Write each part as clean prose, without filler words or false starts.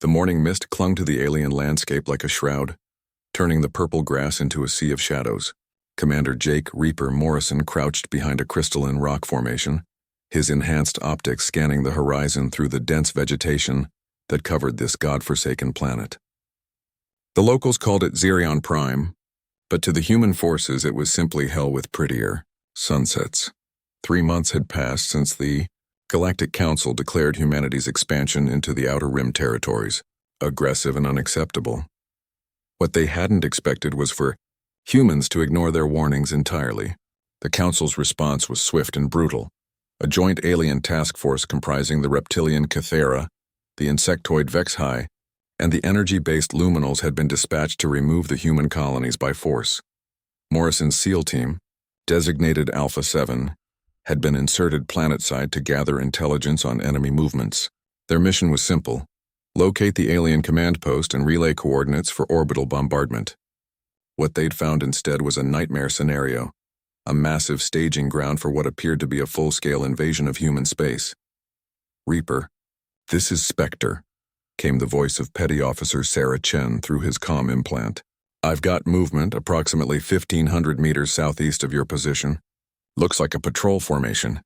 The morning mist clung to the alien landscape like a shroud, turning the purple grass into a sea of shadows. Commander Jake Reaper Morrison crouched behind a crystalline rock formation, his enhanced optics scanning the horizon through the dense vegetation that covered this godforsaken planet. The locals called it Xerion Prime, but to the human forces it was simply hell with prettier sunsets. 3 months had passed since the Galactic Council declared humanity's expansion into the Outer Rim territories aggressive and unacceptable. What they hadn't expected was for humans to ignore their warnings entirely. The Council's response was swift and brutal. A joint alien task force comprising the reptilian Cathera, the insectoid Vexhi, and the energy-based luminals had been dispatched to remove the human colonies by force. Morrison's SEAL team, designated Alpha 7, had been inserted planetside to gather intelligence on enemy movements. Their mission was simple: locate the alien command post and relay coordinates for orbital bombardment. What they'd found instead was a nightmare scenario, a massive staging ground for what appeared to be a full-scale invasion of human space. "Reaper, this is Spectre," came the voice of Petty Officer Sarah Chen through his comm implant. "I've got movement approximately 1,500 meters southeast of your position. Looks like a patrol formation."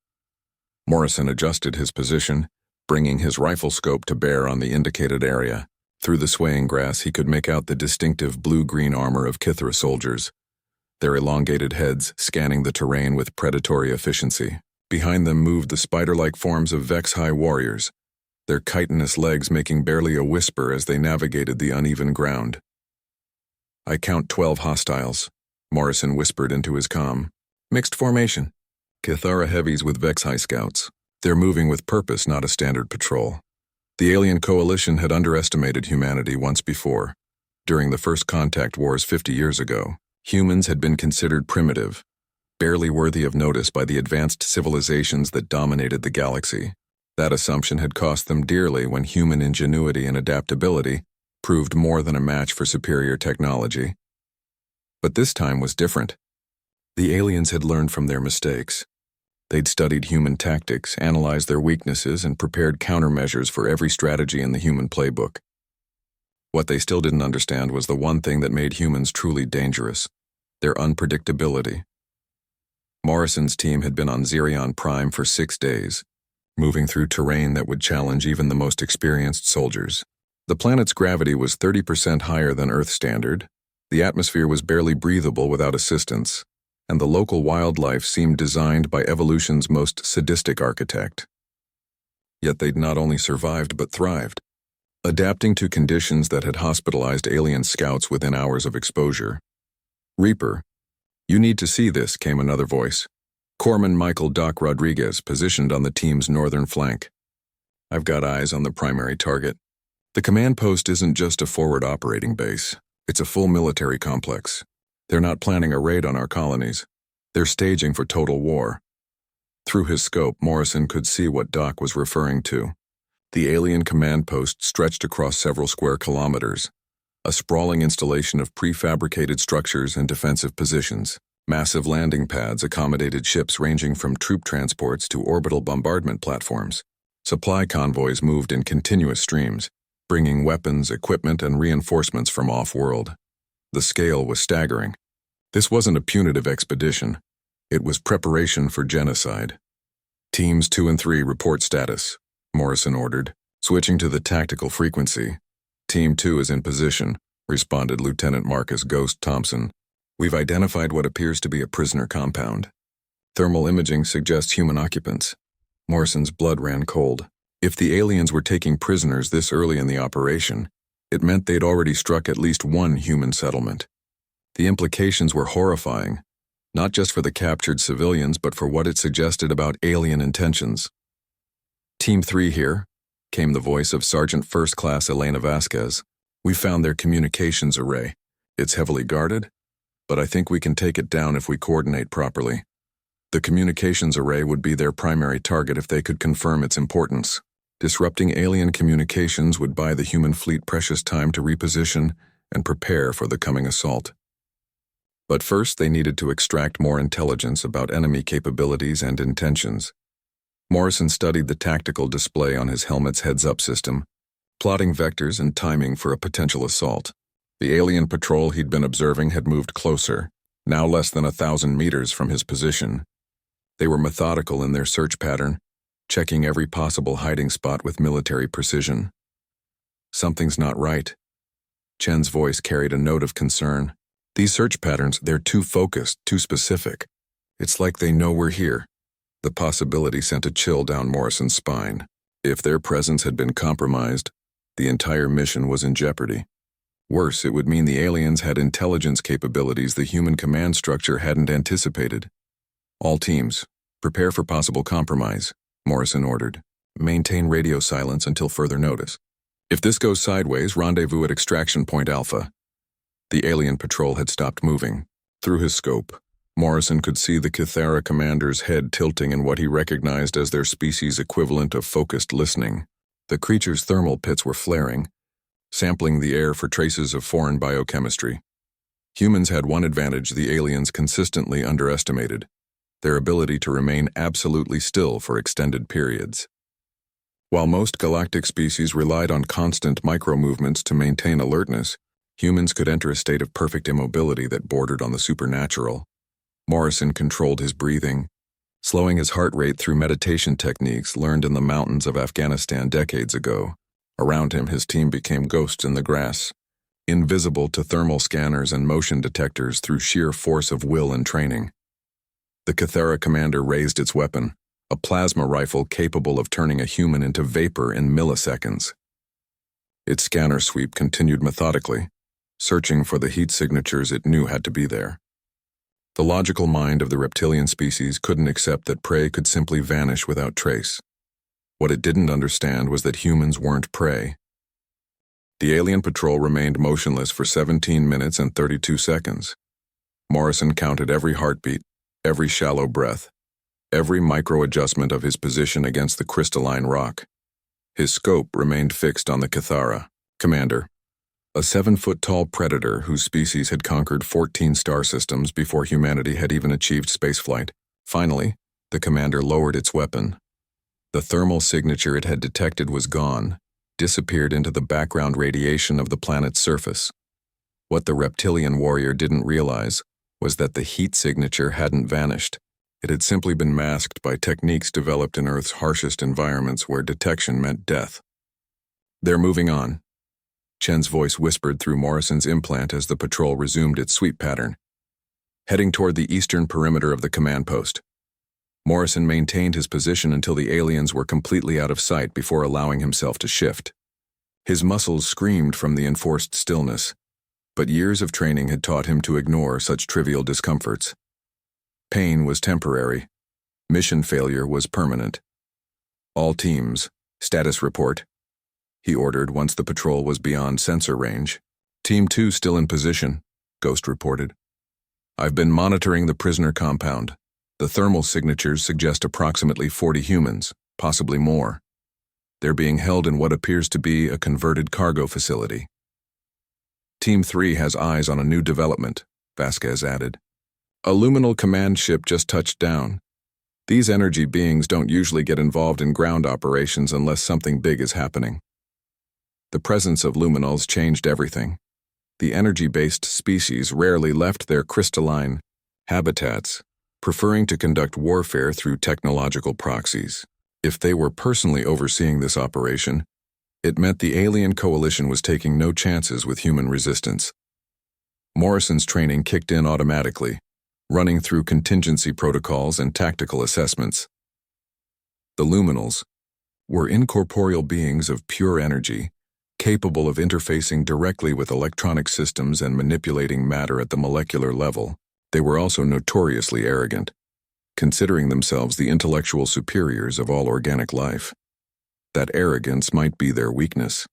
Morrison adjusted his position, bringing his rifle scope to bear on the indicated area. Through the swaying grass he could make out the distinctive blue-green armor of Kithra soldiers, their elongated heads scanning the terrain with predatory efficiency. Behind them moved the spider-like forms of Vexhi warriors, their chitinous legs making barely a whisper as they navigated the uneven ground. "I count 12 hostiles," Morrison whispered into his comm. "Mixed formation. Cathara heavies with Vexhi scouts. They're moving with purpose, not a standard patrol." The alien coalition had underestimated humanity once before. During the first contact wars 50 years ago, humans had been considered primitive, barely worthy of notice by the advanced civilizations that dominated the galaxy. That assumption had cost them dearly when human ingenuity and adaptability proved more than a match for superior technology. But this time was different. The aliens had learned from their mistakes. They'd studied human tactics, analyzed their weaknesses, and prepared countermeasures for every strategy in the human playbook. What they still didn't understand was the one thing that made humans truly dangerous: their unpredictability. Morrison's team had been on Xerion Prime for 6 days, moving through terrain that would challenge even the most experienced soldiers. The planet's gravity was 30% higher than Earth standard, the atmosphere was barely breathable without assistance, and the local wildlife seemed designed by evolution's most sadistic architect. Yet they'd not only survived but thrived, adapting to conditions that had hospitalized alien scouts within hours of exposure. "Reaper, you need to see this," came another voice. Corpsman Michael Doc Rodriguez, positioned on the team's northern flank. "I've got eyes on the primary target. The command post isn't just a forward operating base, it's a full military complex. They're not planning a raid on our colonies. They're staging for total war." Through his scope, Morrison could see what Doc was referring to. The alien command post stretched across several square kilometers, a sprawling installation of prefabricated structures and defensive positions. Massive landing pads accommodated ships ranging from troop transports to orbital bombardment platforms. Supply convoys moved in continuous streams, bringing weapons, equipment, and reinforcements from off-world. The scale was staggering. This wasn't a punitive expedition. It was preparation for genocide. "Teams 2 and 3 report status," Morrison ordered, switching to the tactical frequency. "Team 2 is in position," responded Lieutenant Marcus Ghost Thompson. "We've identified what appears to be a prisoner compound. Thermal imaging suggests human occupants." Morrison's blood ran cold. If the aliens were taking prisoners this early in the operation, it meant they'd already struck at least one human settlement. The implications were horrifying, not just for the captured civilians but for what it suggested about alien intentions. "Team 3 here," came the voice of Sergeant First Class Elena Vasquez. "We found their communications array. It's heavily guarded, but I think we can take it down if we coordinate properly. The communications array would be their primary target if they could confirm its importance. Disrupting alien communications would buy the human fleet precious time to reposition and prepare for the coming assault. But first they needed to extract more intelligence about enemy capabilities and intentions. Morrison studied the tactical display on his helmet's heads-up system, plotting vectors and timing for a potential assault. The alien patrol he'd been observing had moved closer, now less than 1,000 meters from his position. They were methodical in their search pattern, checking every possible hiding spot with military precision. Something's not right. Chen's voice carried a note of concern. These search patterns, they're too focused, too specific. It's like they know we're here. The possibility sent a chill down Morrison's spine. If their presence had been compromised, the entire mission was in jeopardy. Worse, it would mean the aliens had intelligence capabilities the human command structure hadn't anticipated. All teams, prepare for possible compromise, Morrison ordered. Maintain radio silence until further notice. If this goes sideways, rendezvous at Extraction Point Alpha. The alien patrol had stopped moving. Through his scope, Morrison could see the Kythera commander's head tilting in what he recognized as their species' equivalent of focused listening. The creature's thermal pits were flaring, sampling the air for traces of foreign biochemistry. Humans had one advantage the aliens consistently underestimated: their ability to remain absolutely still for extended periods. While most galactic species relied on constant micro-movements to maintain alertness, humans could enter a state of perfect immobility that bordered on the supernatural. Morrison controlled his breathing, slowing his heart rate through meditation techniques learned in the mountains of Afghanistan decades ago. Around him, his team became ghosts in the grass, invisible to thermal scanners and motion detectors through sheer force of will and training. The Kythera commander raised its weapon, a plasma rifle capable of turning a human into vapor in milliseconds. Its scanner sweep continued methodically, searching for the heat signatures it knew had to be there. The logical mind of the reptilian species couldn't accept that prey could simply vanish without trace. What it didn't understand was that humans weren't prey. The alien patrol remained motionless for 17 minutes and 32 seconds. Morrison counted every heartbeat, every shallow breath, every micro-adjustment of his position against the crystalline rock. His scope remained fixed on the Kythera commander, a 7-foot-tall predator whose species had conquered 14 star systems before humanity had even achieved spaceflight. Finally, the commander lowered its weapon. The thermal signature it had detected was gone, disappeared into the background radiation of the planet's surface. What the reptilian warrior didn't realize was that the heat signature hadn't vanished. It had simply been masked by techniques developed in Earth's harshest environments where detection meant death. "They're moving on," Chen's voice whispered through Morrison's implant as the patrol resumed its sweep pattern, heading toward the eastern perimeter of the command post. Morrison maintained his position until the aliens were completely out of sight before allowing himself to shift. His muscles screamed from the enforced stillness, but years of training had taught him to ignore such trivial discomforts. Pain was temporary. Mission failure was permanent. "All teams, status report," he ordered once the patrol was beyond sensor range. "Team 2 still in position," Ghost reported. "I've been monitoring the prisoner compound. The thermal signatures suggest approximately 40 humans, possibly more. They're being held in what appears to be a converted cargo facility." "Team 3 has eyes on a new development," Vasquez added. "A luminal command ship just touched down. These energy beings don't usually get involved in ground operations unless something big is happening." The presence of luminals changed everything. The energy-based species rarely left their crystalline habitats, preferring to conduct warfare through technological proxies. If they were personally overseeing this operation, it meant the alien coalition was taking no chances with human resistance. Morrison's training kicked in automatically, running through contingency protocols and tactical assessments. The luminals were incorporeal beings of pure energy, capable of interfacing directly with electronic systems and manipulating matter at the molecular level. They were also notoriously arrogant, considering themselves the intellectual superiors of all organic life. That arrogance might be their weakness.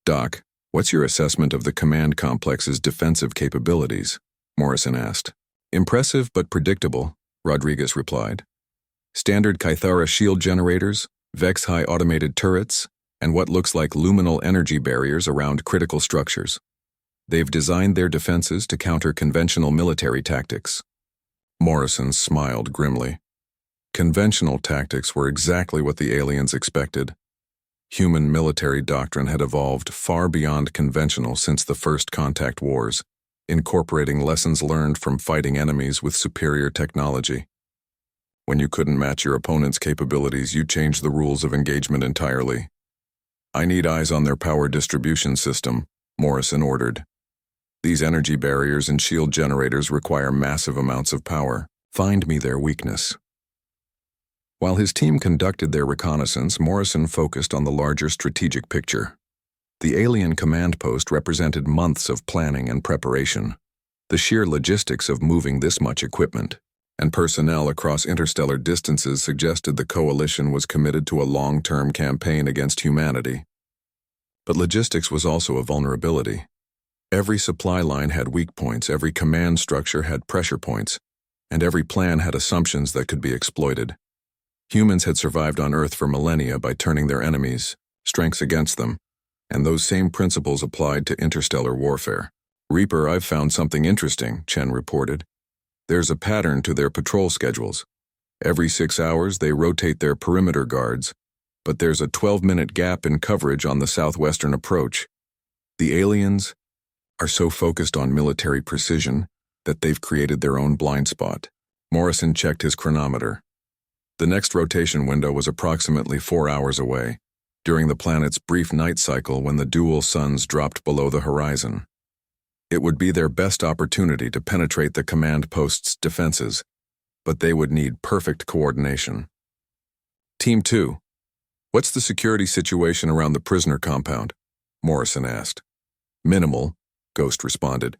"Doc, what's your assessment of the command complex's defensive capabilities?" Morrison asked. "Impressive but predictable," Rodriguez replied. "Standard Kythera shield generators, Vex-high automated turrets, and what looks like luminal energy barriers around critical structures. They've designed their defenses to counter conventional military tactics." Morrison smiled grimly. Conventional tactics were exactly what the aliens expected. Human military doctrine had evolved far beyond conventional since the first contact wars, incorporating lessons learned from fighting enemies with superior technology. When you couldn't match your opponent's capabilities, you changed the rules of engagement entirely. "I need eyes on their power distribution system," Morrison ordered. "These energy barriers and shield generators require massive amounts of power. Find me their weakness." While his team conducted their reconnaissance, Morrison focused on the larger strategic picture. The alien command post represented months of planning and preparation. The sheer logistics of moving this much equipment and personnel across interstellar distances suggested the coalition was committed to a long-term campaign against humanity. But logistics was also a vulnerability. Every supply line had weak points, every command structure had pressure points, and every plan had assumptions that could be exploited. Humans had survived on Earth for millennia by turning their enemies' strengths against them, and those same principles applied to interstellar warfare. "Reaper, I've found something interesting," Chen reported. "There's a pattern to their patrol schedules. Every 6 hours they rotate their perimeter guards, but there's a 12-minute gap in coverage on the southwestern approach. The aliens are so focused on military precision that they've created their own blind spot." Morrison checked his chronometer. The next rotation window was approximately 4 hours away, during the planet's brief night cycle when the dual suns dropped below the horizon. It would be their best opportunity to penetrate the command post's defenses, but they would need perfect coordination. "Team 2, what's the security situation around the prisoner compound?" Morrison asked. "Minimal," Ghost responded.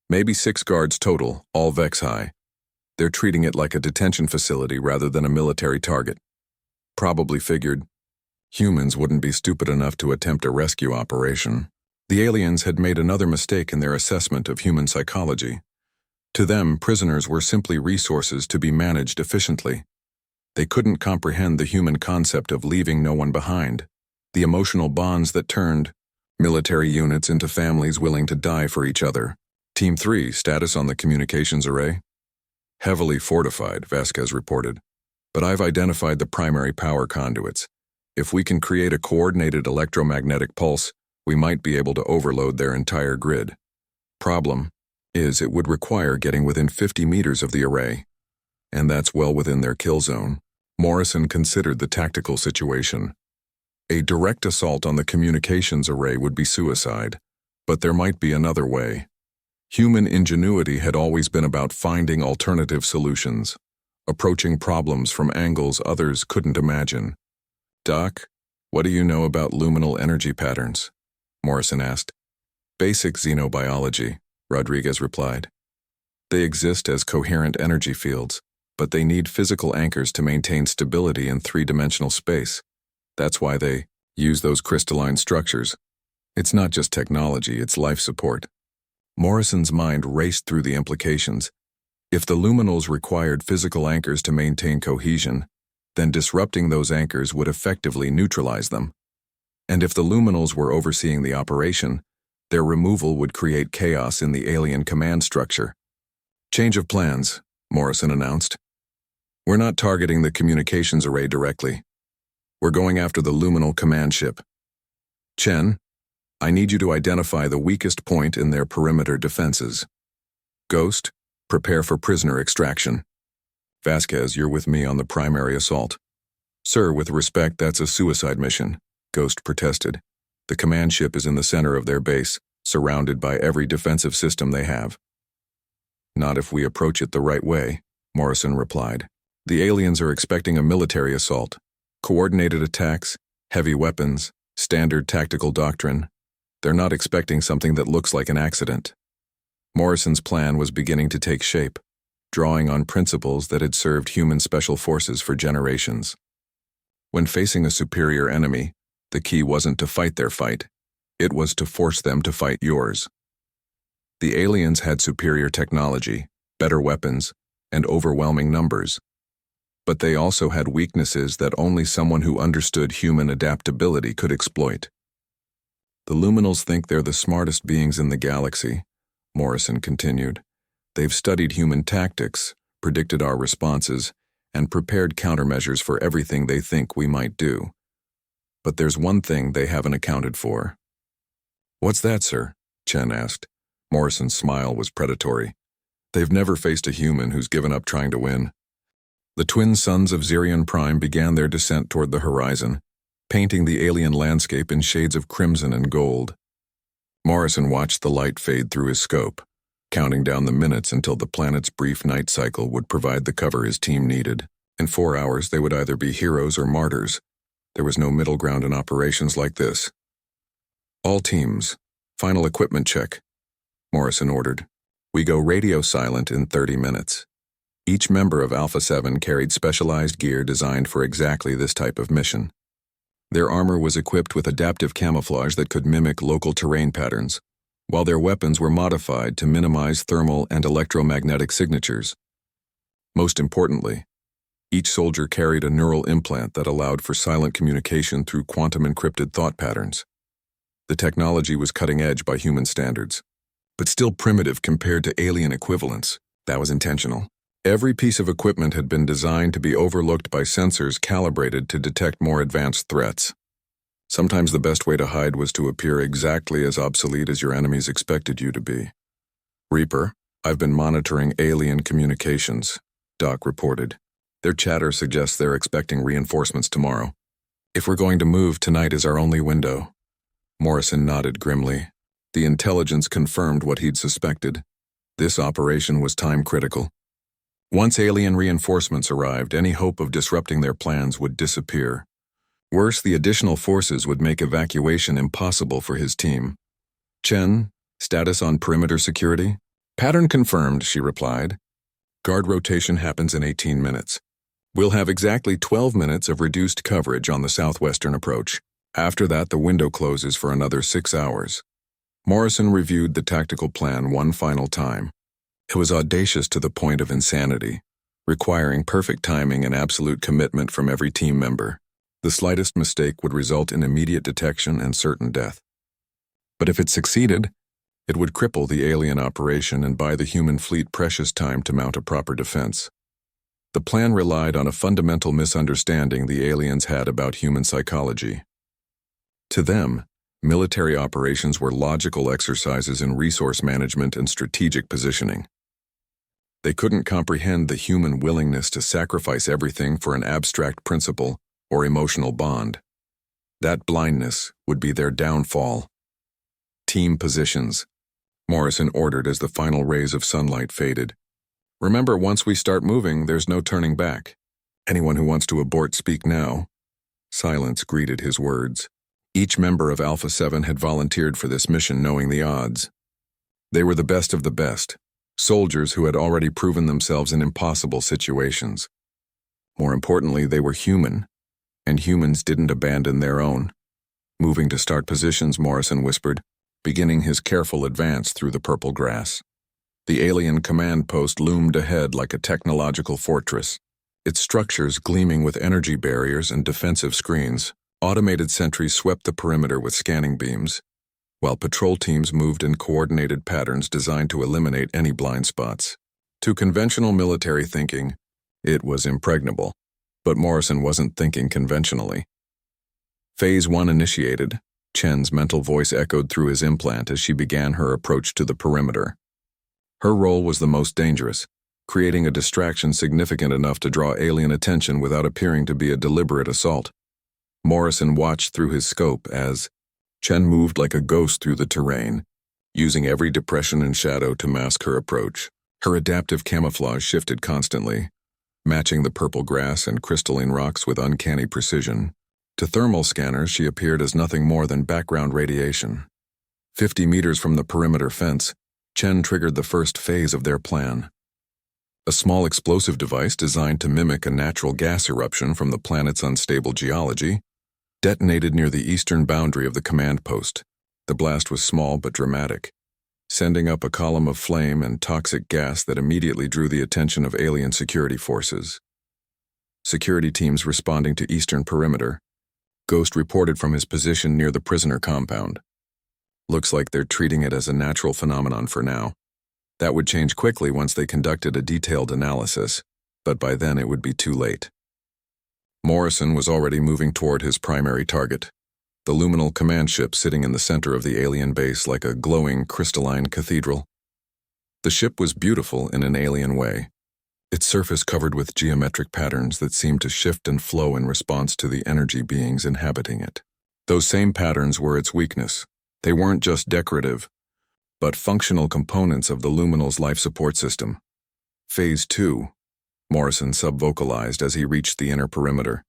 "Maybe 6 guards total, all Vex high. They're treating it like a detention facility rather than a military target. Probably figured humans wouldn't be stupid enough to attempt a rescue operation." The aliens had made another mistake in their assessment of human psychology. To them, prisoners were simply resources to be managed efficiently. They couldn't comprehend the human concept of leaving no one behind, the emotional bonds that turned military units into families willing to die for each other. "Team 3, status on the communications array?" "Heavily fortified," Vasquez reported. "But I've identified the primary power conduits. If we can create a coordinated electromagnetic pulse, we might be able to overload their entire grid. Problem is, it would require getting within 50 meters of the array, and that's well within their kill zone." Morrison considered the tactical situation. A direct assault on the communications array would be suicide, but there might be another way. Human ingenuity had always been about finding alternative solutions, approaching problems from angles others couldn't imagine. "Doc, what do you know about luminal energy patterns?" Morrison asked. "Basic xenobiology," Rodriguez replied. "They exist as coherent energy fields, but they need physical anchors to maintain stability in 3-dimensional space. That's why they use those crystalline structures. It's not just technology, it's life support." Morrison's mind raced through the implications. If the luminals required physical anchors to maintain cohesion, then disrupting those anchors would effectively neutralize them. And if the luminals were overseeing the operation, their removal would create chaos in the alien command structure. "Change of plans," Morrison announced. "We're not targeting the communications array directly. We're going after the luminal command ship. Chen, I need you to identify the weakest point in their perimeter defenses. Ghost, prepare for prisoner extraction. Vasquez, you're with me on the primary assault." "Sir, with respect, that's a suicide mission," Ghost protested. "The command ship is in the center of their base, surrounded by every defensive system they have." "Not if we approach it the right way," Morrison replied. "The aliens are expecting a military assault. Coordinated attacks, heavy weapons, standard tactical doctrine. They're not expecting something that looks like an accident." Morrison's plan was beginning to take shape, drawing on principles that had served human special forces for generations. When facing a superior enemy, the key wasn't to fight their fight. It was to force them to fight yours. The aliens had superior technology, better weapons, and overwhelming numbers. But they also had weaknesses that only someone who understood human adaptability could exploit. "The luminals think they're the smartest beings in the galaxy," Morrison continued. "They've studied human tactics, predicted our responses, and prepared countermeasures for everything they think we might do. But there's one thing they haven't accounted for. "What's that, sir?" Chen asked. Morrison's smile was predatory. "They've never faced a human who's given up trying to win." The twin sons of Zirion Prime began their descent toward the horizon, painting the alien landscape in shades of crimson and gold. Morrison watched the light fade through his scope, counting down the minutes until the planet's brief night cycle would provide the cover his team needed. In 4 hours, they would either be heroes or martyrs. There was no middle ground in operations like this. "All teams, final equipment check," Morrison ordered. "We go radio silent in 30 minutes. Each member of Alpha 7 carried specialized gear designed for exactly this type of mission. Their armor was equipped with adaptive camouflage that could mimic local terrain patterns, while their weapons were modified to minimize thermal and electromagnetic signatures. Most importantly, each soldier carried a neural implant that allowed for silent communication through quantum-encrypted thought patterns. The technology was cutting edge by human standards, but still primitive compared to alien equivalents. That was intentional. Every piece of equipment had been designed to be overlooked by sensors calibrated to detect more advanced threats. Sometimes the best way to hide was to appear exactly as obsolete as your enemies expected you to be. "Reaper, I've been monitoring alien communications," Doc reported. "Their chatter suggests they're expecting reinforcements tomorrow. If we're going to move, tonight is our only window." Morrison nodded grimly. The intelligence confirmed what he'd suspected. This operation was time-critical. Once alien reinforcements arrived, any hope of disrupting their plans would disappear. Worse, the additional forces would make evacuation impossible for his team. "Chen, status on perimeter security?" "Pattern confirmed," she replied. "Guard rotation happens in 18 minutes. We'll have exactly 12 minutes of reduced coverage on the southwestern approach. After that, the window closes for another 6 hours." Morrison reviewed the tactical plan one final time. It was audacious to the point of insanity, requiring perfect timing and absolute commitment from every team member. The slightest mistake would result in immediate detection and certain death. But if it succeeded, it would cripple the alien operation and buy the human fleet precious time to mount a proper defense. The plan relied on a fundamental misunderstanding the aliens had about human psychology. To them, military operations were logical exercises in resource management and strategic positioning. They couldn't comprehend the human willingness to sacrifice everything for an abstract principle or emotional bond. That blindness would be their downfall. "Team positions," Morrison ordered as the final rays of sunlight faded. "Remember, once we start moving, there's no turning back. Anyone who wants to abort, speak now." Silence greeted his words. Each member of Alpha 7 had volunteered for this mission knowing the odds. They were the best of the best, soldiers who had already proven themselves in impossible situations. More importantly, they were human, and humans didn't abandon their own. Moving to start positions, Morrison whispered, beginning his careful advance through the purple grass. The alien command post loomed ahead like a technological fortress, its structures gleaming with energy barriers and defensive screens. Automated sentries swept the perimeter with scanning beams, while patrol teams moved in coordinated patterns designed to eliminate any blind spots. To conventional military thinking, it was impregnable, but Morrison wasn't thinking conventionally. Phase 1 initiated. Chen's mental voice echoed through his implant as she began her approach to the perimeter. Her role was the most dangerous, creating a distraction significant enough to draw alien attention without appearing to be a deliberate assault. Morrison watched through his scope as Chen moved like a ghost through the terrain, using every depression and shadow to mask her approach. Her adaptive camouflage shifted constantly, matching the purple grass and crystalline rocks with uncanny precision. To thermal scanners, she appeared as nothing more than background radiation. 50 meters from the perimeter fence, Chen triggered the first phase of their plan. A small explosive device designed to mimic a natural gas eruption from the planet's unstable geology detonated near the eastern boundary of the command post. The blast was small but dramatic, sending up a column of flame and toxic gas that immediately drew the attention of alien security forces. Security teams responding to eastern perimeter. Ghost reported from his position near the prisoner compound. "Looks like they're treating it as a natural phenomenon for now. That would change quickly once they conducted a detailed analysis, but by then it would be too late." Morrison was already moving toward his primary target, the luminal command ship sitting in the center of the alien base like a glowing crystalline cathedral. The ship was beautiful in an alien way, its surface covered with geometric patterns that seemed to shift and flow in response to the energy beings inhabiting it. Those same patterns were its weakness. They weren't just decorative, but functional components of the luminal's life support system. Phase 2, Morrison subvocalized as he reached the inner perimeter.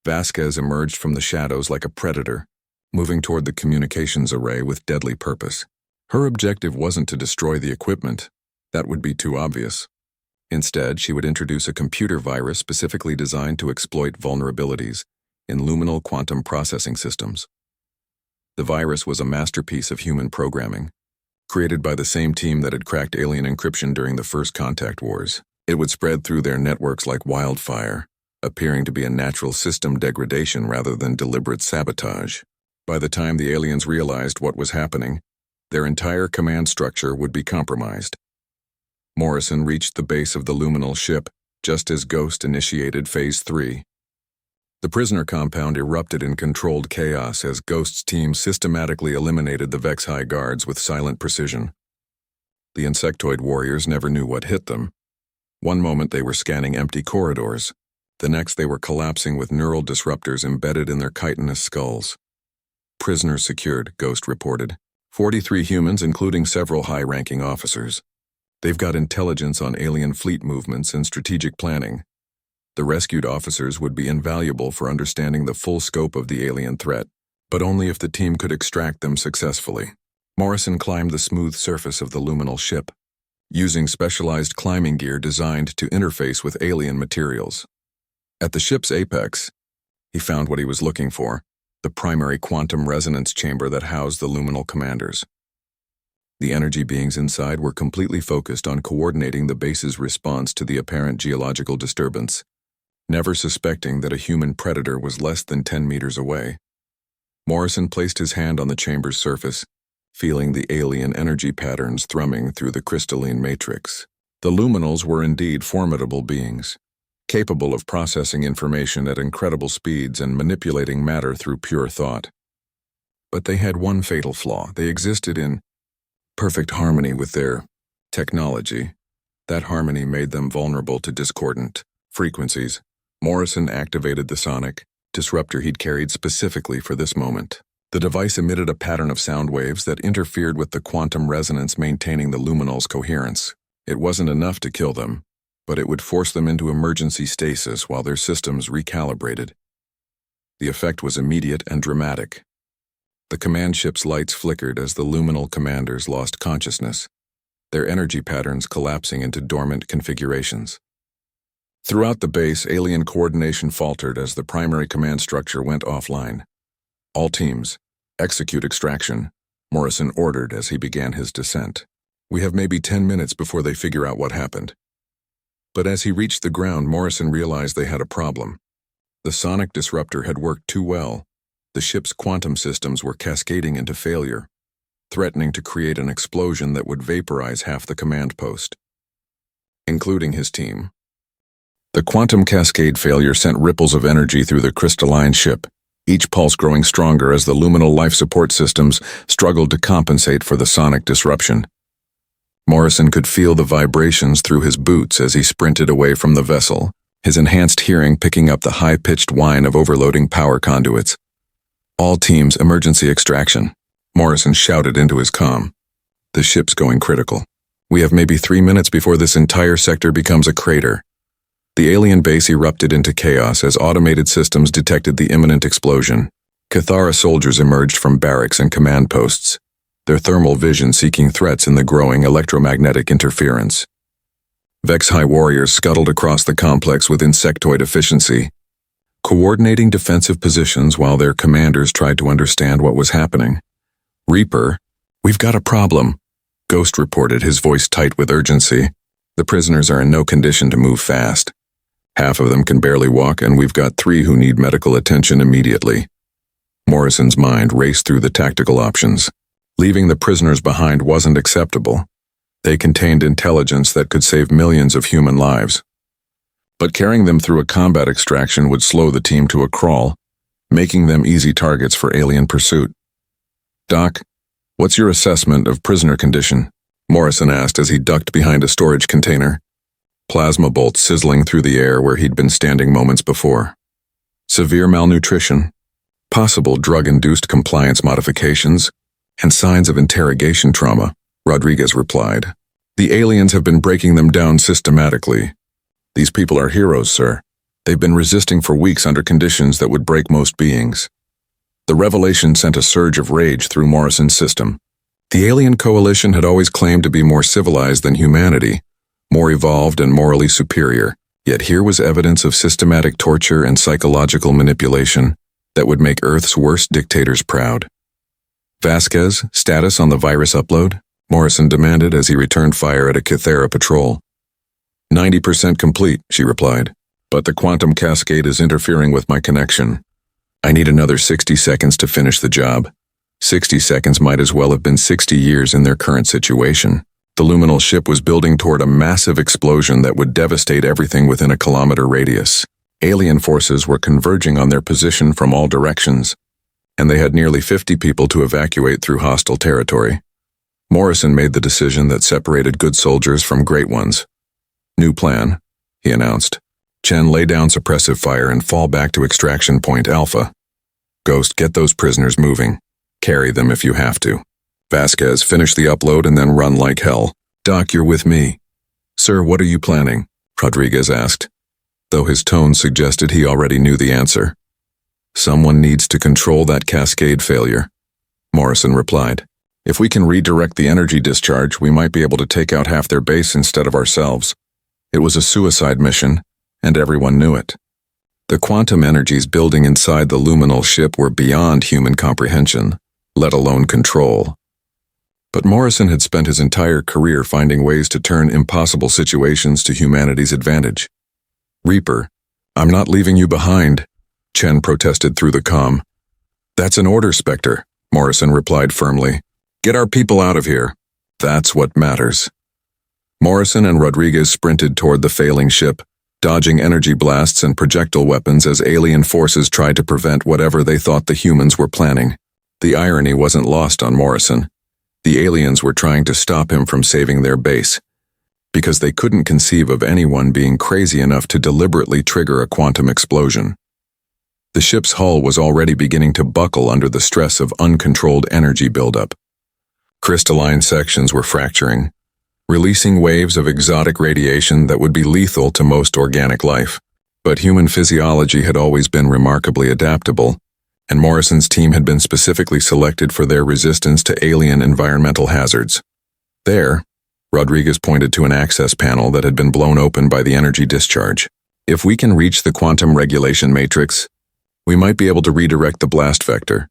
Vasquez emerged from the shadows like a predator, moving toward the communications array with deadly purpose. Her objective wasn't to destroy the equipment. That would be too obvious. Instead, she would introduce a computer virus specifically designed to exploit vulnerabilities in luminal quantum processing systems. The virus was a masterpiece of human programming, created by the same team that had cracked alien encryption during the first contact wars. It would spread through their networks like wildfire, appearing to be a natural system degradation rather than deliberate sabotage. By the time the aliens realized what was happening, their entire command structure would be compromised. Morrison reached the base of the luminal ship just as Ghost initiated Phase 3. The prisoner compound erupted in controlled chaos as Ghost's team systematically eliminated the Vex-High guards with silent precision. The insectoid warriors never knew what hit them. One moment they were scanning empty corridors. The next they were collapsing with neural disruptors embedded in their chitinous skulls. Prisoners secured, Ghost reported. 43 humans, including several high-ranking officers. They've got intelligence on alien fleet movements and strategic planning. The rescued officers would be invaluable for understanding the full scope of the alien threat, but only if the team could extract them successfully. Morrison climbed the smooth surface of the luminal ship, using specialized climbing gear designed to interface with alien materials. At the ship's apex, he found what he was looking for, the primary quantum resonance chamber that housed the luminal commanders. The energy beings inside were completely focused on coordinating the base's response to the apparent geological disturbance, never suspecting that a human predator was less than 10 meters away. Morrison placed his hand on the chamber's surface, feeling the alien energy patterns thrumming through the crystalline matrix. The luminals were indeed formidable beings, capable of processing information at incredible speeds and manipulating matter through pure thought. But they had one fatal flaw. They existed in perfect harmony with their technology. That harmony made them vulnerable to discordant frequencies. Morrison activated the sonic disruptor he'd carried specifically for this moment. The device emitted a pattern of sound waves that interfered with the quantum resonance maintaining the luminal's coherence. It wasn't enough to kill them, but it would force them into emergency stasis while their systems recalibrated. The effect was immediate and dramatic. The command ship's lights flickered as the luminal commanders lost consciousness, their energy patterns collapsing into dormant configurations. Throughout the base, alien coordination faltered as the primary command structure went offline. All teams, execute extraction, Morrison ordered as he began his descent. We have maybe 10 minutes before they figure out what happened. But as he reached the ground, Morrison realized they had a problem. The sonic disruptor had worked too well. The ship's quantum systems were cascading into failure, threatening to create an explosion that would vaporize half the command post, including his team. The quantum cascade failure sent ripples of energy through the crystalline ship, each pulse growing stronger as the luminal life support systems struggled to compensate for the sonic disruption. Morrison could feel the vibrations through his boots as he sprinted away from the vessel, his enhanced hearing picking up the high-pitched whine of overloading power conduits. All teams, emergency extraction, Morrison shouted into his comm. The ship's going critical. We have maybe 3 minutes before this entire sector becomes a crater. The alien base erupted into chaos as automated systems detected the imminent explosion. Cathara soldiers emerged from barracks and command posts, their thermal vision seeking threats in the growing electromagnetic interference. Vex-High warriors scuttled across the complex with insectoid efficiency, coordinating defensive positions while their commanders tried to understand what was happening. Reaper, we've got a problem, Ghost reported, his voice tight with urgency. The prisoners are in no condition to move fast. Half of them can barely walk, and we've got 3 who need medical attention immediately. Morrison's mind raced through the tactical options. Leaving the prisoners behind wasn't acceptable. They contained intelligence that could save millions of human lives. But carrying them through a combat extraction would slow the team to a crawl, making them easy targets for alien pursuit. "Doc, what's your assessment of prisoner condition?" Morrison asked as he ducked behind a storage container, plasma bolts sizzling through the air where he'd been standing moments before. "Severe malnutrition, possible drug-induced compliance modifications, and signs of interrogation trauma," Rodriguez replied. "The aliens have been breaking them down systematically. These people are heroes, sir. They've been resisting for weeks under conditions that would break most beings." The revelation sent a surge of rage through Morrison's system. The alien coalition had always claimed to be more civilized than humanity, more evolved and morally superior, yet here was evidence of systematic torture and psychological manipulation that would make Earth's worst dictators proud. "Vasquez, status on the virus upload?" Morrison demanded as he returned fire at a Kythera patrol. 90% complete, she replied, "but the quantum cascade is interfering with my connection. I need another 60 seconds to finish the job." 60 seconds might as well have been 60 years in their current situation. The luminal ship was building toward a massive explosion that would devastate everything within a kilometer radius. Alien forces were converging on their position from all directions, and they had nearly 50 people to evacuate through hostile territory. Morrison made the decision that separated good soldiers from great ones. "New plan," he announced. "Chen, lay down suppressive fire and fall back to extraction point Alpha. Ghost, get those prisoners moving. Carry them if you have to. Vasquez, finish the upload and then run like hell. Doc, you're with me." "Sir, what are you planning?" Rodriguez asked, though his tone suggested he already knew the answer. "Someone needs to control that cascade failure," Morrison replied. "If we can redirect the energy discharge, we might be able to take out half their base instead of ourselves." It was a suicide mission, and everyone knew it. The quantum energies building inside the luminal ship were beyond human comprehension, let alone control. But Morrison had spent his entire career finding ways to turn impossible situations to humanity's advantage. "Reaper, I'm not leaving you behind," Chen protested through the comm. "That's an order, Spectre," Morrison replied firmly. "Get our people out of here. That's what matters." Morrison and Rodriguez sprinted toward the failing ship, dodging energy blasts and projectile weapons as alien forces tried to prevent whatever they thought the humans were planning. The irony wasn't lost on Morrison. The aliens were trying to stop him from saving their base, because they couldn't conceive of anyone being crazy enough to deliberately trigger a quantum explosion. The ship's hull was already beginning to buckle under the stress of uncontrolled energy buildup. Crystalline sections were fracturing, releasing waves of exotic radiation that would be lethal to most organic life. But human physiology had always been remarkably adaptable, and Morrison's team had been specifically selected for their resistance to alien environmental hazards. There, Rodriguez pointed to an access panel that had been blown open by the energy discharge. "If we can reach the quantum regulation matrix, we might be able to redirect the blast vector."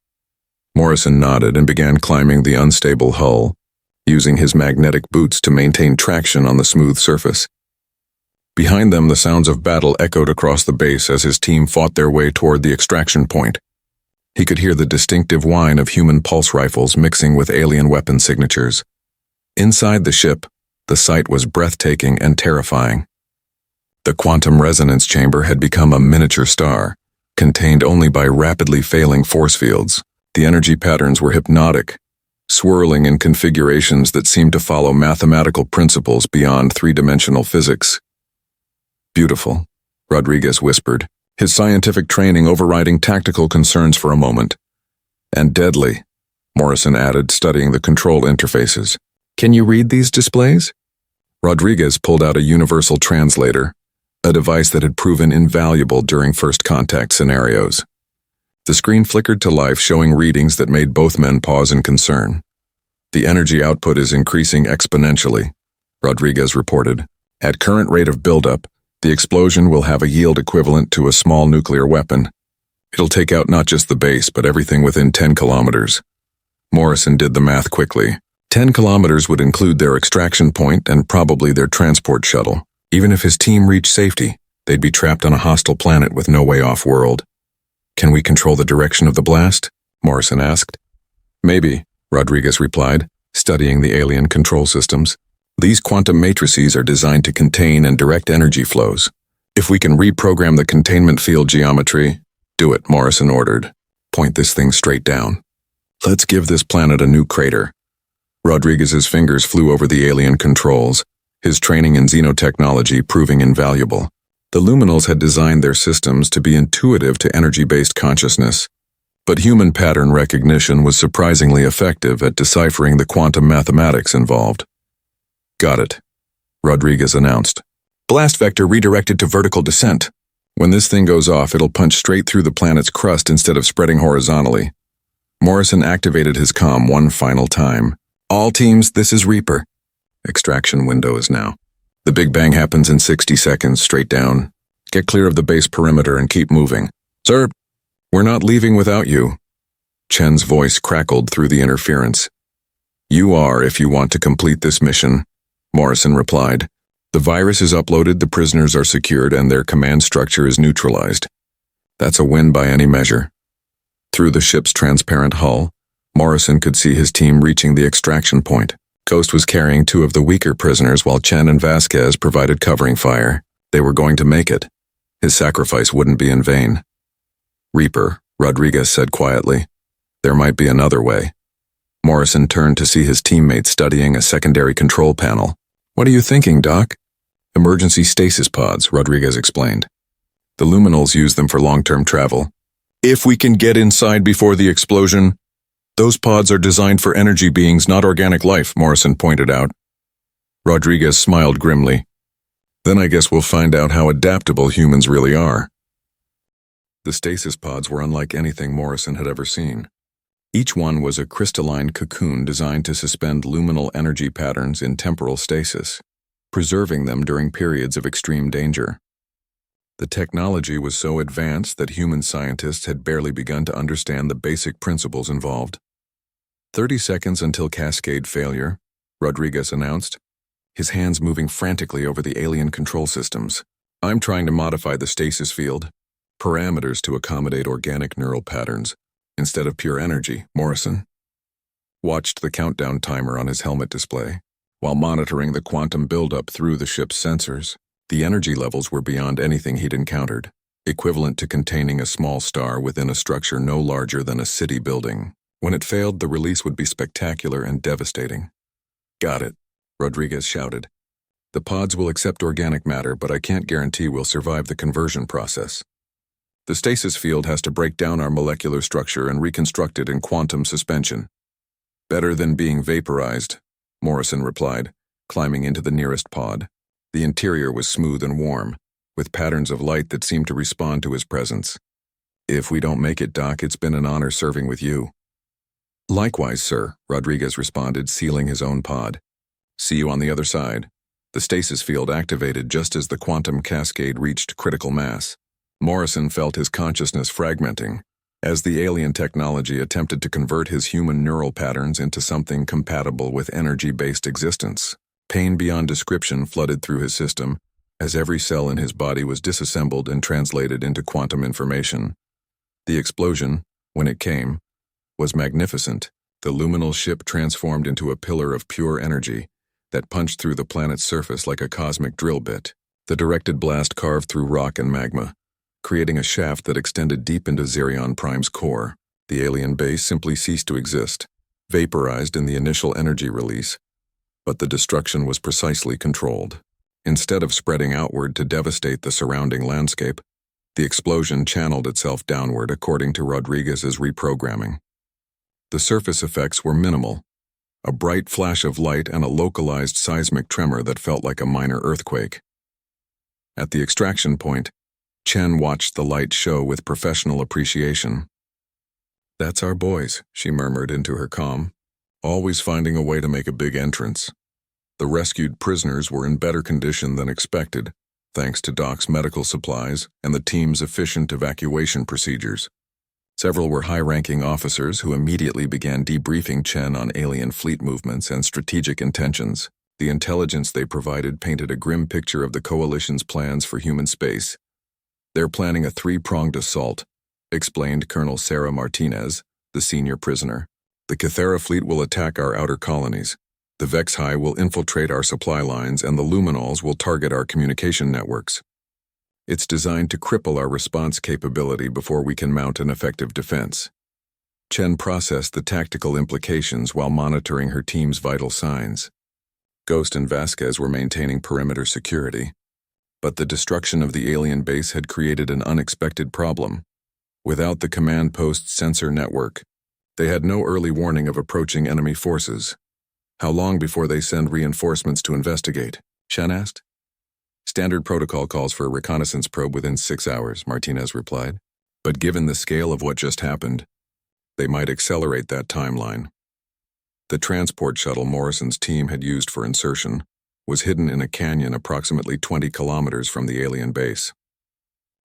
Morrison nodded and began climbing the unstable hull, using his magnetic boots to maintain traction on the smooth surface. Behind them, the sounds of battle echoed across the base as his team fought their way toward the extraction point. He could hear the distinctive whine of human pulse rifles mixing with alien weapon signatures. Inside the ship, the sight was breathtaking and terrifying. The quantum resonance chamber had become a miniature star, contained only by rapidly failing force fields. The energy patterns were hypnotic, swirling in configurations that seemed to follow mathematical principles beyond three-dimensional physics. "Beautiful," Rodriguez whispered, his scientific training overriding tactical concerns for a moment. "And deadly," Morrison added, studying the control interfaces. "Can you read these displays?" Rodriguez pulled out a universal translator, a device that had proven invaluable during first contact scenarios. The screen flickered to life, showing readings that made both men pause in concern. "The energy output is increasing exponentially," Rodriguez reported. "At current rate of buildup, the explosion will have a yield equivalent to a small nuclear weapon. It'll take out not just the base, but everything within 10 kilometers. Morrison did the math quickly. 10 kilometers would include their extraction point and probably their transport shuttle. Even if his team reached safety, they'd be trapped on a hostile planet with no way off-world. "Can we control the direction of the blast?" Morrison asked. "Maybe," Rodriguez replied, studying the alien control systems. "These quantum matrices are designed to contain and direct energy flows. If we can reprogram the containment field geometry, Do it, Morrison ordered. Point this thing straight down. Let's give this planet a new crater. Rodriguez's fingers flew over the alien controls, his training in xenotechnology proving invaluable. The Luminals had designed their systems to be intuitive to energy-based consciousness, but human pattern recognition was surprisingly effective at deciphering the quantum mathematics involved. Got it, Rodriguez announced. Blast vector redirected to vertical descent. When this thing goes off, it'll punch straight through the planet's crust instead of spreading horizontally. Morrison activated his comm one final time. All teams, this is Reaper. Extraction window is now. The Big Bang happens in 60 seconds, straight down. Get clear of the base perimeter and keep moving. Sir, we're not leaving without you. Chen's voice crackled through the interference. You are if you want to complete this mission, Morrison replied. The virus is uploaded, the prisoners are secured, and their command structure is neutralized. That's a win by any measure. Through the ship's transparent hull, Morrison could see his team reaching the extraction point. Ghost was carrying two of the weaker prisoners while Chen and Vasquez provided covering fire. They were going to make it. His sacrifice wouldn't be in vain. Reaper, Rodriguez said quietly. There might be another way. Morrison turned to see his teammates studying a secondary control panel. What are you thinking, Doc? Emergency stasis pods, Rodriguez explained. The Luminals use them for long-term travel. If we can get inside before the explosion, those pods are designed for energy beings, not organic life, Morrison pointed out. Rodriguez smiled grimly. Then I guess we'll find out how adaptable humans really are. The stasis pods were unlike anything Morrison had ever seen. Each one was a crystalline cocoon designed to suspend luminal energy patterns in temporal stasis, preserving them during periods of extreme danger. The technology was so advanced that human scientists had barely begun to understand the basic principles involved. 30 seconds until cascade failure, Rodriguez announced, his hands moving frantically over the alien control systems. I'm trying to modify the stasis field, parameters to accommodate organic neural patterns, instead of pure energy, Morrison watched the countdown timer on his helmet display, while monitoring the quantum buildup through the ship's sensors. The energy levels were beyond anything he'd encountered, equivalent to containing a small star within a structure no larger than a city building. When it failed, the release would be spectacular and devastating. Got it, Rodriguez shouted. The pods will accept organic matter, but I can't guarantee we'll survive the conversion process. The stasis field has to break down our molecular structure and reconstruct it in quantum suspension. Better than being vaporized, Morrison replied, climbing into the nearest pod. The interior was smooth and warm, with patterns of light that seemed to respond to his presence. If we don't make it, Doc, it's been an honor serving with you. Likewise, sir, Rodriguez responded, sealing his own pod. See you on the other side. The stasis field activated just as the quantum cascade reached critical mass. Morrison felt his consciousness fragmenting, as the alien technology attempted to convert his human neural patterns into something compatible with energy-based existence. Pain beyond description flooded through his system, as every cell in his body was disassembled and translated into quantum information. The explosion, when it came, was magnificent. The luminal ship transformed into a pillar of pure energy that punched through the planet's surface like a cosmic drill bit. The directed blast carved through rock and magma, creating a shaft that extended deep into Xerion Prime's core. The alien base simply ceased to exist, vaporized in the initial energy release, but the destruction was precisely controlled. Instead of spreading outward to devastate the surrounding landscape, the explosion channeled itself downward according to Rodriguez's reprogramming. The surface effects were minimal, a bright flash of light and a localized seismic tremor that felt like a minor earthquake. At the extraction point, Chen watched the light show with professional appreciation. That's our boys, she murmured into her comm, always finding a way to make a big entrance. The rescued prisoners were in better condition than expected, thanks to Doc's medical supplies and the team's efficient evacuation procedures. Several were high-ranking officers who immediately began debriefing Chen on alien fleet movements and strategic intentions. The intelligence they provided painted a grim picture of the Coalition's plans for human space. They're planning a three-pronged assault, explained Colonel Sarah Martinez, the senior prisoner. The Cathera fleet will attack our outer colonies. The Vexhai will infiltrate our supply lines, and the Luminals will target our communication networks. It's designed to cripple our response capability before we can mount an effective defense. Chen processed the tactical implications while monitoring her team's vital signs. Ghost and Vasquez were maintaining perimeter security, but the destruction of the alien base had created an unexpected problem. Without the command post's sensor network, they had no early warning of approaching enemy forces. How long before they send reinforcements to investigate? Chen asked. Standard protocol calls for a reconnaissance probe within 6 hours, Martinez replied. But given the scale of what just happened, they might accelerate that timeline. The transport shuttle Morrison's team had used for insertion was hidden in a canyon approximately 20 kilometers from the alien base.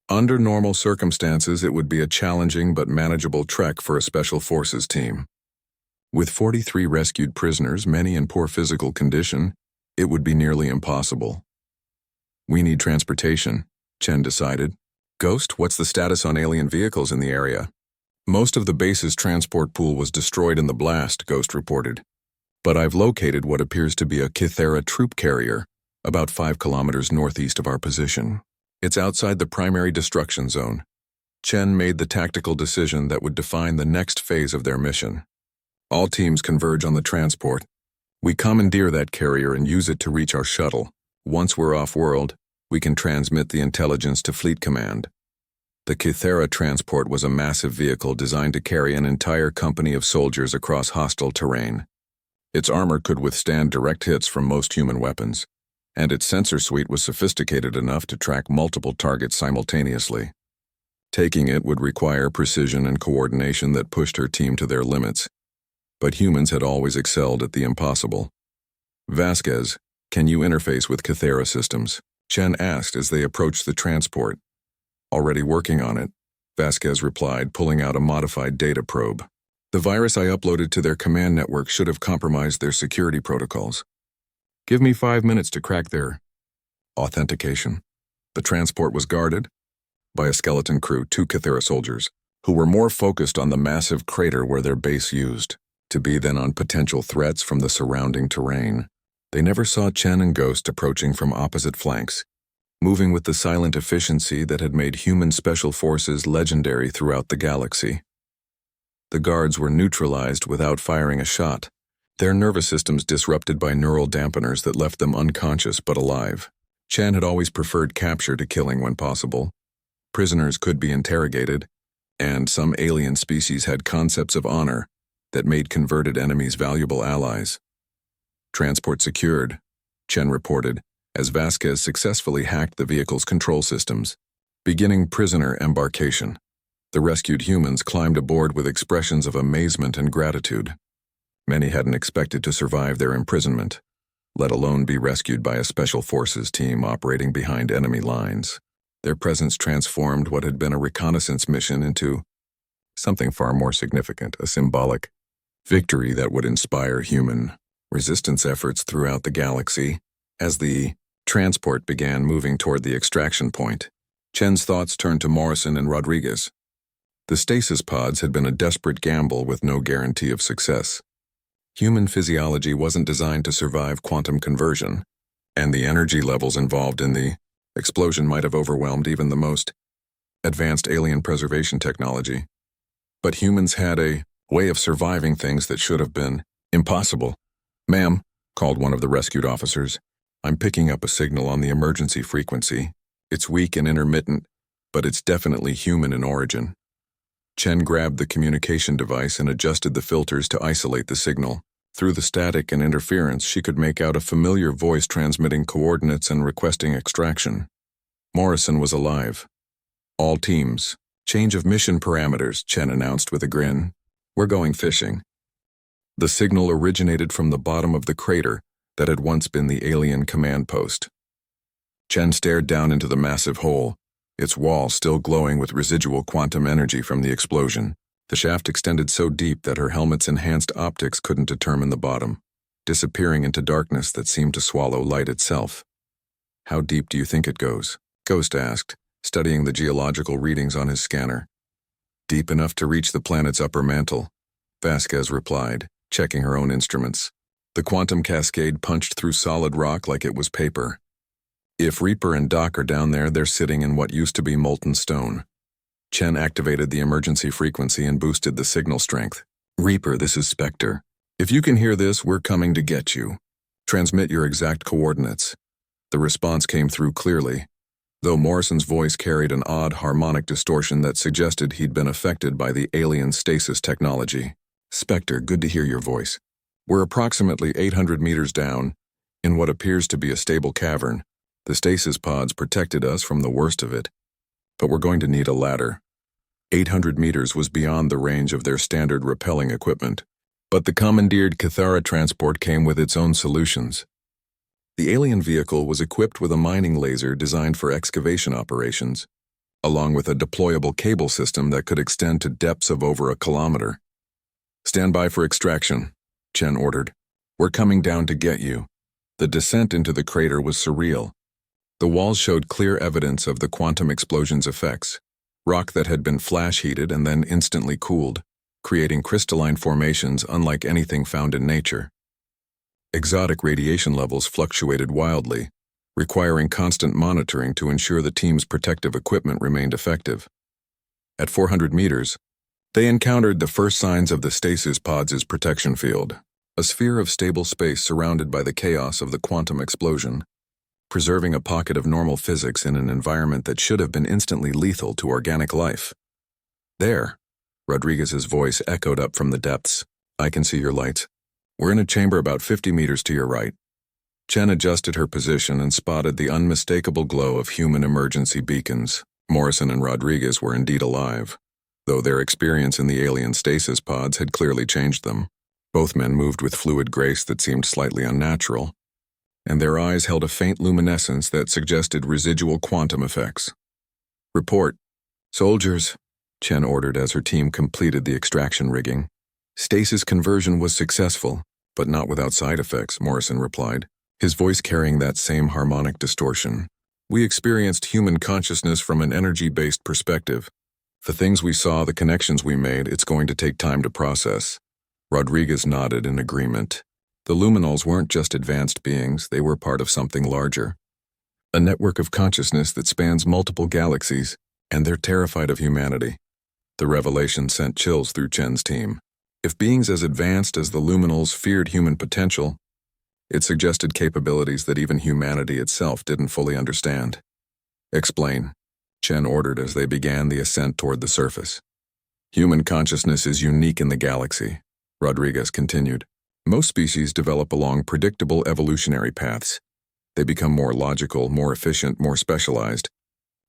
Under normal circumstances, it would be a challenging but manageable trek for a special forces team. With 43 rescued prisoners, many in poor physical condition, it would be nearly impossible. We need transportation, Chen decided. Ghost, what's the status on alien vehicles in the area? Most of the base's transport pool was destroyed in the blast, Ghost reported. But I've located what appears to be a Kythera troop carrier, about 5 kilometers northeast of our position. It's outside the primary destruction zone. Chen made the tactical decision that would define the next phase of their mission. All teams converge on the transport. We commandeer that carrier and use it to reach our shuttle. Once we're off-world, we can transmit the intelligence to Fleet Command. The Kythera transport was a massive vehicle designed to carry an entire company of soldiers across hostile terrain. Its armor could withstand direct hits from most human weapons, and its sensor suite was sophisticated enough to track multiple targets simultaneously. Taking it would require precision and coordination that pushed her team to their limits. But humans had always excelled at the impossible. Vasquez, can you interface with Kythera systems? Chen asked as they approached the transport. Already working on it, Vasquez replied, pulling out a modified data probe. The virus I uploaded to their command network should have compromised their security protocols. Give me 5 minutes to crack their authentication. The transport was guarded by a skeleton crew, 2 Kythera soldiers, who were more focused on the massive crater where their base used to be than on potential threats from the surrounding terrain. They never saw Chen and Ghost approaching from opposite flanks, moving with the silent efficiency that had made human special forces legendary throughout the galaxy. The guards were neutralized without firing a shot, their nervous systems disrupted by neural dampeners that left them unconscious but alive. Chen had always preferred capture to killing when possible. Prisoners could be interrogated, and some alien species had concepts of honor that made converted enemies valuable allies. Transport secured, Chen reported, as Vasquez successfully hacked the vehicle's control systems. Beginning prisoner embarkation. The rescued humans climbed aboard with expressions of amazement and gratitude. Many hadn't expected to survive their imprisonment, let alone be rescued by a special forces team operating behind enemy lines. Their presence transformed what had been a reconnaissance mission into something far more significant, a symbolic victory that would inspire human resistance efforts throughout the galaxy. As the transport began moving toward the extraction point, Chen's thoughts turned to Morrison and Rodriguez. The stasis pods had been a desperate gamble with no guarantee of success. Human physiology wasn't designed to survive quantum conversion, and the energy levels involved in the explosion might have overwhelmed even the most advanced alien preservation technology. But humans had a way of surviving things that should have been impossible. "Ma'am," called one of the rescued officers, "I'm picking up a signal on the emergency frequency. It's weak and intermittent, but it's definitely human in origin." Chen grabbed the communication device and adjusted the filters to isolate the signal. Through the static and interference, she could make out a familiar voice transmitting coordinates and requesting extraction. Morrison was alive. "All teams, change of mission parameters," Chen announced with a grin. "We're going fishing." The signal originated from the bottom of the crater that had once been the alien command post. Chen stared down into the massive hole, its wall still glowing with residual quantum energy from the explosion. The shaft extended so deep that her helmet's enhanced optics couldn't determine the bottom, disappearing into darkness that seemed to swallow light itself. "How deep do you think it goes?" Ghost asked, studying the geological readings on his scanner. "Deep enough to reach the planet's upper mantle," Vasquez replied, checking her own instruments. The quantum cascade punched through solid rock like it was paper. If Reaper and Doc are down there, they're sitting in what used to be molten stone. Chen activated the emergency frequency and boosted the signal strength. Reaper, this is Spectre. If you can hear this, we're coming to get you. Transmit your exact coordinates. The response came through clearly, though Morrison's voice carried an odd harmonic distortion that suggested he'd been affected by the alien stasis technology. Spectre, good to hear your voice. We're approximately 800 meters down, in what appears to be a stable cavern. The stasis pods protected us from the worst of it, but we're going to need a ladder. 800 meters was beyond the range of their standard rappelling equipment, but the commandeered Cathara transport came with its own solutions. The alien vehicle was equipped with a mining laser designed for excavation operations, along with a deployable cable system that could extend to depths of over 1 kilometer. Stand by for extraction, Chen ordered. We're coming down to get you. The descent into the crater was surreal. The walls showed clear evidence of the quantum explosion's effects, rock that had been flash-heated and then instantly cooled, creating crystalline formations unlike anything found in nature. Exotic radiation levels fluctuated wildly, requiring constant monitoring to ensure the team's protective equipment remained effective. At 400 meters, they encountered the first signs of the stasis pods' protection field, a sphere of stable space surrounded by the chaos of the quantum explosion, preserving a pocket of normal physics in an environment that should have been instantly lethal to organic life. There, Rodriguez's voice echoed up from the depths. I can see your lights. We're in a chamber about 50 meters to your right. Chen adjusted her position and spotted the unmistakable glow of human emergency beacons. Morrison and Rodriguez were indeed alive, though their experience in the alien stasis pods had clearly changed them. Both men moved with fluid grace that seemed slightly unnatural, and their eyes held a faint luminescence that suggested residual quantum effects. Report. Soldiers, Chen ordered as her team completed the extraction rigging. Stasis conversion was successful, but not without side effects, Morrison replied, his voice carrying that same harmonic distortion. We experienced human consciousness from an energy-based perspective. The things we saw, the connections we made, it's going to take time to process. Rodriguez nodded in agreement. The Luminals weren't just advanced beings, they were part of something larger. A network of consciousness that spans multiple galaxies, and they're terrified of humanity. The revelation sent chills through Chen's team. If beings as advanced as the Luminals feared human potential, it suggested capabilities that even humanity itself didn't fully understand. Explain, Chen ordered as they began the ascent toward the surface. Human consciousness is unique in the galaxy, Rodriguez continued. Most species develop along predictable evolutionary paths. They become more logical, more efficient, more specialized.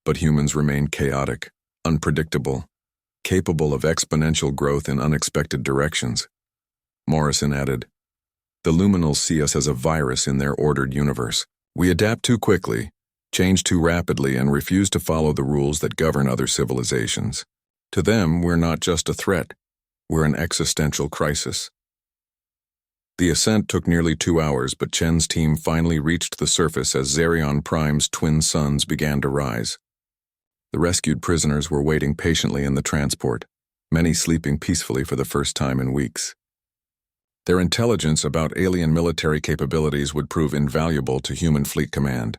But humans remain chaotic, unpredictable, capable of exponential growth in unexpected directions. Morrison added, the Luminals see us as a virus in their ordered universe. We adapt too quickly, change too rapidly, and refuse to follow the rules that govern other civilizations. To them, we're not just a threat. We're an existential crisis. The ascent took nearly 2 hours, but Chen's team finally reached the surface as Zerion Prime's twin suns began to rise. The rescued prisoners were waiting patiently in the transport, many sleeping peacefully for the first time in weeks. Their intelligence about alien military capabilities would prove invaluable to human fleet command.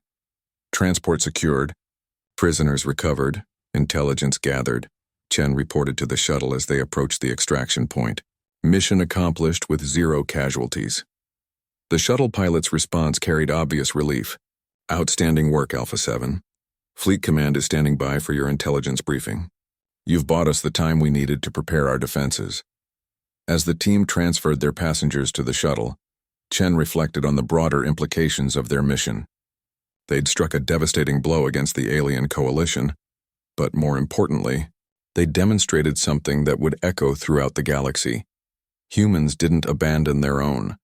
Transport secured, prisoners recovered, intelligence gathered, Chen reported to the shuttle as they approached the extraction point. Mission accomplished with 0 casualties. The shuttle pilot's response carried obvious relief. Outstanding work, Alpha 7. Fleet Command is standing by for your intelligence briefing. You've bought us the time we needed to prepare our defenses. As the team transferred their passengers to the shuttle, Chen reflected on the broader implications of their mission. They'd struck a devastating blow against the alien coalition, but more importantly, they demonstrated something that would echo throughout the galaxy. Humans didn't abandon their own.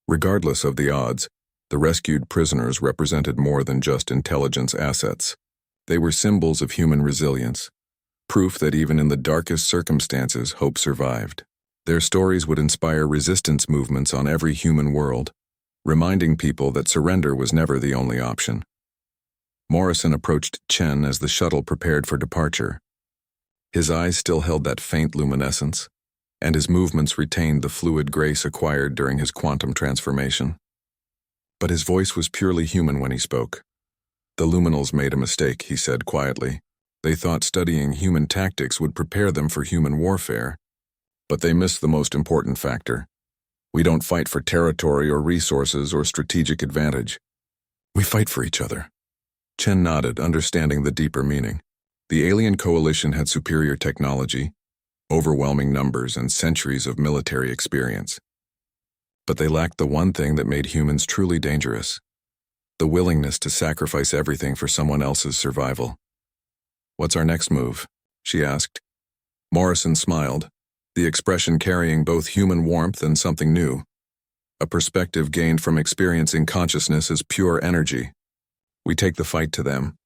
Regardless of the odds, the rescued prisoners represented more than just intelligence assets. They were symbols of human resilience, proof that even in the darkest circumstances, hope survived. Their stories would inspire resistance movements on every human world, reminding people that surrender was never the only option. Morrison approached Chen as the shuttle prepared for departure. His eyes still held that faint luminescence, and his movements retained the fluid grace acquired during his quantum transformation. But his voice was purely human when he spoke. The Luminals made a mistake, he said quietly. They thought studying human tactics would prepare them for human warfare. But they missed the most important factor. We don't fight for territory or resources or strategic advantage. We fight for each other. Chen nodded, understanding the deeper meaning. The alien coalition had superior technology, overwhelming numbers, and centuries of military experience. But they lacked the one thing that made humans truly dangerous: the willingness to sacrifice everything for someone else's survival. "What's our next move?" she asked. Morrison smiled, the expression carrying both human warmth and something new, a perspective gained from experiencing consciousness as pure energy. "We take the fight to them.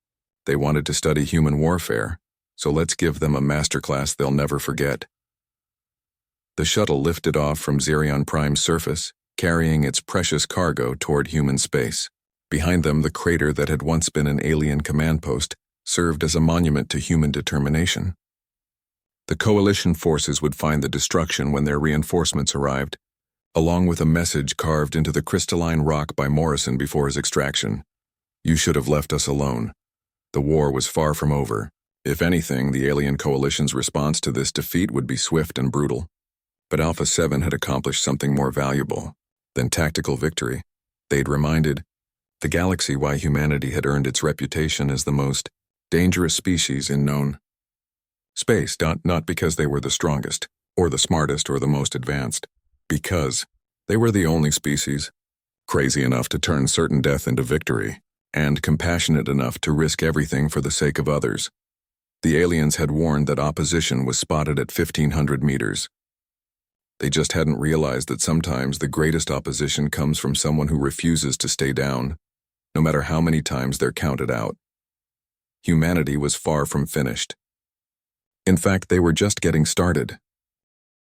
They wanted to study human warfare, so let's give them a masterclass they'll never forget." The shuttle lifted off from Xerion Prime's surface, carrying its precious cargo toward human space. Behind them, the crater that had once been an alien command post served as a monument to human determination. The coalition forces would find the destruction when their reinforcements arrived, along with a message carved into the crystalline rock by Morrison before his extraction. "You should have left us alone." The war was far from over. If anything, the alien coalition's response to this defeat would be swift and brutal. But Alpha 7 had accomplished something more valuable than tactical victory. They'd reminded the galaxy why humanity had earned its reputation as the most dangerous species in known space, not because they were the strongest, or the smartest, or the most advanced, because they were the only species crazy enough to turn certain death into victory, and compassionate enough to risk everything for the sake of others. The aliens had warned that opposition was spotted at 1,500 meters. They just hadn't realized that sometimes the greatest opposition comes from someone who refuses to stay down, no matter how many times they're counted out. Humanity was far from finished. In fact, they were just getting started.